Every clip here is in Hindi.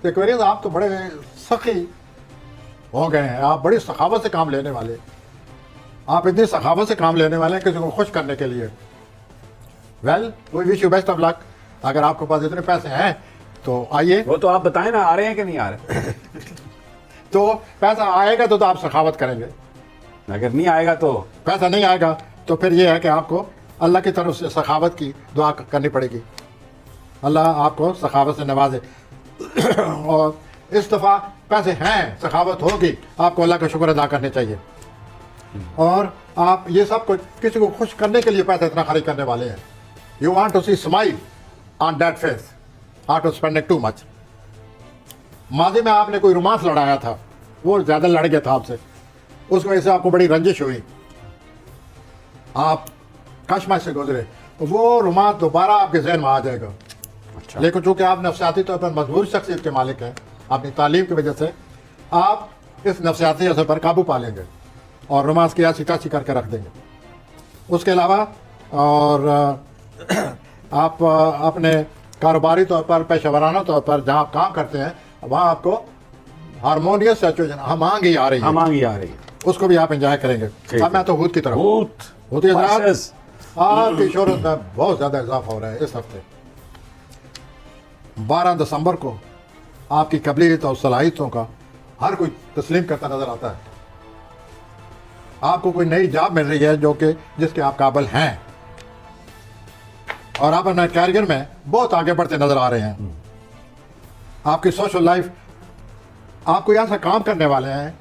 तो एक्वेरियस आप तो बड़े सखी हो गए हैं, आप बड़ी सखावत से काम लेने वाले, आप इतनी सखावत से काम लेने वाले हैं किसी को खुश करने के लिए। Well we wish you best of luck. अगर आपके पास इतने पैसे हैं तो आइए। वो तो आप बताएं ना, आ रहे हैं कि नहीं आ रहे? तो पैसा आएगा तो आप सखावत करेंगे, अगर नहीं आएगा तो पैसा नहीं आएगा तो फिर ये है कि आपको अल्लाह की तरफ से सखावत की दुआ करनी पड़ेगी। अल्लाह आपको सखावत से नवाजे। और इस दफ़ा पैसे हैं, सखावत होगी, आपको अल्लाह का शुक्र अदा करने चाहिए। और आप ये सब कुछ किसी को खुश करने के लिए पैसा इतना खर्च करने वाले हैं। You want to see smile on that face after spending too much. माजी में आपने कोई रोमांस लड़ाया था, वो ज़्यादा लड़ गया था आपसे, उस वजह से आपको बड़ी रंजिश हुई, आप कशमकश से गुजरे, तो वो रोमांस दोबारा आपके जहन में आ जाएगा। अच्छा। लेकिन चूंकि आप नफसियाती तौर पर मजबूर शख्सियत के मालिक हैं, अपनी तालीम की वजह से आप इस नफसियाती असर पर काबू पा लेंगे और रोमांस की ऐसी तैसी करके रख देंगे। उसके अलावा और आप अपने कारोबारी तौर पर, पेशेवराना तौर पर जहाँ आप काम करते हैं, वहाँ आपको हारमोनियस सिचुएशन, हमांगी आ रही है, हमांगी आ रही है, उसको भी आप एंजॉय करेंगे। अब मैं तो हूद की तरफ, हूद हजरात, आपकी शोहरत में बहुत ज़्यादा इजाफा हो रहा है। इस हफ्ते 12 दिसंबर को आपकी काबिलियत और सलाहियतों का हर कोई तस्लीम करता नजर आता है। आपको कोई नई जॉब मिल रही है जो कि जिसके आप काबिल हैं, और आप अपने कैरियर में बहुत आगे बढ़ते नजर आ रहे हैं। आपकी सोशल लाइफ, आप कोई ऐसा काम करने वाले हैं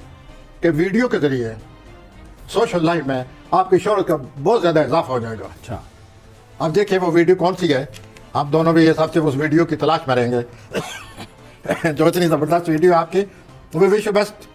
कि वीडियो के जरिए सोशल लाइफ में आपकी शोहरत का बहुत ज़्यादा इजाफा हो जाएगा। अच्छा, अब देखिए वो वीडियो कौन सी है, आप दोनों भी ये सबसे उस वीडियो की तलाश में रहेंगे जो इतनी ज़बरदस्त वीडियो आपकी। We wish you best